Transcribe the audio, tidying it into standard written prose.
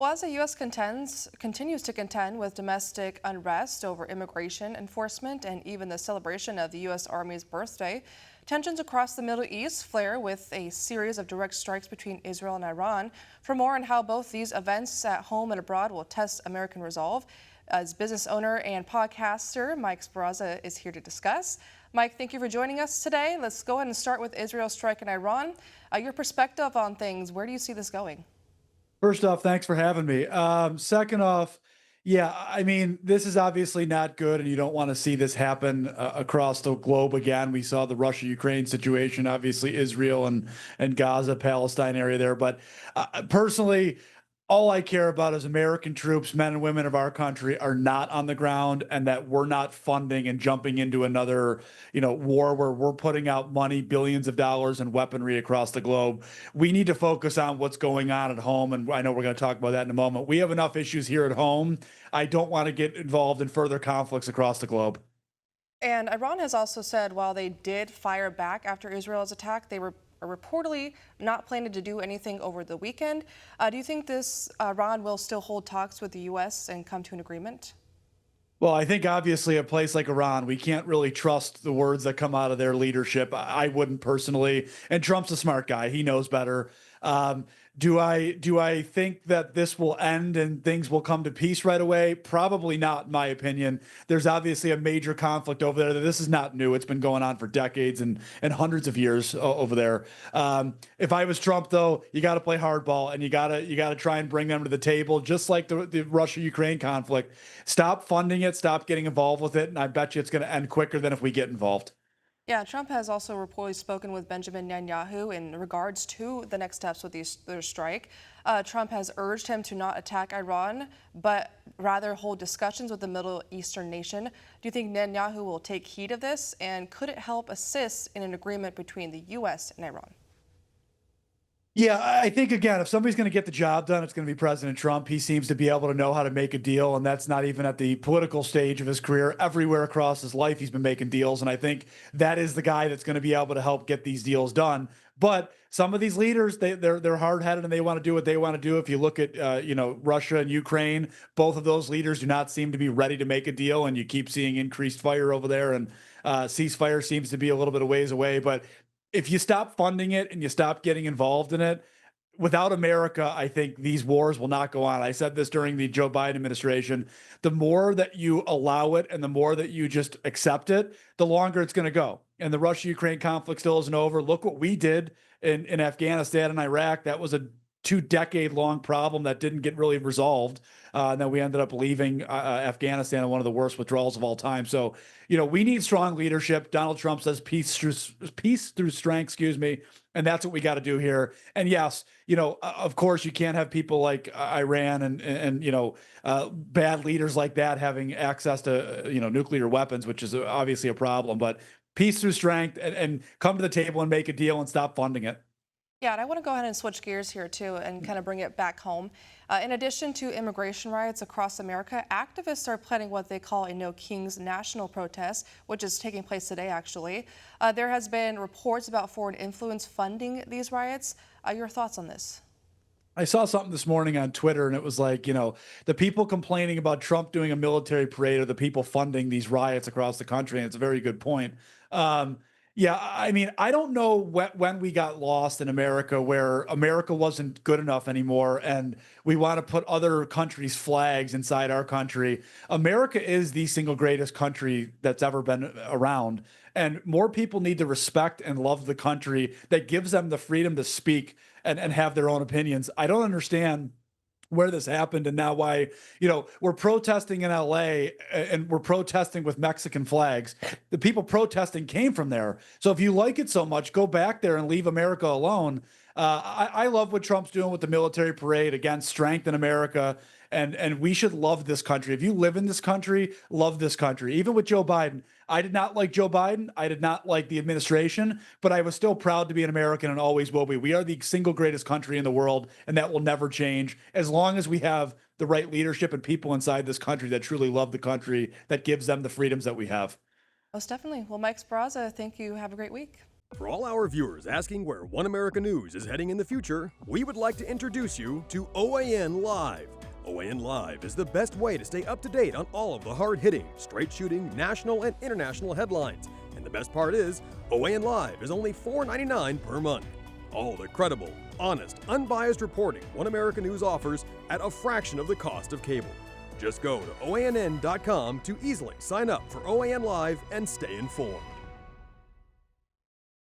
Well, as the U.S. continues to contend with domestic unrest over immigration enforcement and even the celebration of the U.S. Army's birthday, tensions across the Middle East flare with a series of direct strikes between Israel and Iran. For more on how both these events at home and abroad will test American resolve, as business owner and podcaster Mike Sbaraza is here to discuss. Mike, thank you for joining us today. Let's go ahead and start with Israel's strike in Iran. Your perspective on things, where do you see this going? First off, thanks for having me. Second off, yeah, I mean, this is obviously not good, and you don't want to see this happen across the globe again. We saw the Russia-Ukraine situation, obviously Israel and Gaza, Palestine area there. But personally, all I care about is American troops, men and women of our country, are not on the ground, and that we're not funding and jumping into another, war where we're putting out money, billions of dollars in weaponry across the globe. We need to focus on what's going on at home, and I know we're going to talk about that in a moment. We have enough issues here at home. I don't want to get involved in further conflicts across the globe. And Iran has also said while they did fire back after Israel's attack, they were reportedly not planning to do anything over the weekend. Do you think this Iran will still hold talks with the U.S. and come to an agreement? Well, I think obviously a place like Iran, we can't really trust the words that come out of their leadership. I wouldn't personally. And Trump's a smart guy; he knows better. Do I think that this will end and things will come to peace right away? Probably not, in my opinion. There's obviously a major conflict over there. This is not new; it's been going on for decades and hundreds of years over there. If I was Trump, though, you got to play hardball and you got to try and bring them to the table, just like the Russia-Ukraine conflict. Stop funding it, stop getting involved with it, and I bet you it's going to end quicker than if we get involved. Yeah, Trump has also reportedly spoken with Benjamin Netanyahu in regards to the next steps with their strike. Trump has urged him to not attack Iran, but rather hold discussions with the Middle Eastern nation. Do you think Netanyahu will take heed of this, and could it help assist in an agreement between the U.S. and Iran? Yeah, I think again, if somebody's going to get the job done, it's going to be President Trump. He seems to be able to know how to make a deal, and that's not even at the political stage of his career. Everywhere across his life, he's been making deals, and I think that is the guy that's going to be able to help get these deals done. But some of these leaders, they're hard headed and they want to do what they want to do. If you look at Russia and Ukraine, both of those leaders do not seem to be ready to make a deal, and you keep seeing increased fire over there, and ceasefire seems to be a little bit of ways away. But if you stop funding it and you stop getting involved in it, without America, I think these wars will not go on. I said this during the Joe Biden administration. The more that you allow it and the more that you just accept it, the longer it's going to go. And the Russia Ukraine conflict still isn't over. Look what we did in Afghanistan and Iraq. That was a 2 decade long problem that didn't get really resolved. And then we ended up leaving Afghanistan in one of the worst withdrawals of all time. So, we need strong leadership. Donald Trump says peace through strength, excuse me. And that's what we got to do here. And yes, of course, you can't have people like Iran and bad leaders like that having access to, nuclear weapons, which is obviously a problem. But peace through strength and come to the table and make a deal and stop funding it. Yeah, and I want to go ahead and switch gears here too and kind of bring it back home. In addition to immigration riots across America, activists are planning what they call a No Kings national protest, which is taking place today, actually. There has been reports about foreign influence funding these riots. Your thoughts on this? I saw something this morning on Twitter, and it was like, the people complaining about Trump doing a military parade are the people funding these riots across the country. And it's a very good point. Um, yeah, I mean, I don't know when we got lost in America, where America wasn't good enough anymore, and we want to put other countries' flags inside our country. America is the single greatest country that's ever been around, and more people need to respect and love the country that gives them the freedom to speak and have their own opinions. I don't understand where this happened and now why, we're protesting in LA and we're protesting with Mexican flags. The people protesting came from there. So if you like it so much, go back there and leave America alone. I love what Trump's doing with the military parade, again, strength in America. And we should love this country. If you live in this country, love this country. Even with Joe Biden, I did not like Joe Biden. I did not like the administration, but I was still proud to be an American and always will be. We are the single greatest country in the world, and that will never change as long as we have the right leadership and people inside this country that truly love the country, that gives them the freedoms that we have. Most definitely. Well, Mike Sbaraza, thank you. Have a great week. For all our viewers asking where One America News is heading in the future, we would like to introduce you to OAN Live. OAN Live is the best way to stay up to date on all of the hard-hitting, straight-shooting, national and international headlines. And the best part is, OAN Live is only $4.99 per month. All the credible, honest, unbiased reporting One America News offers at a fraction of the cost of cable. Just go to OANN.com to easily sign up for OAN Live and stay informed.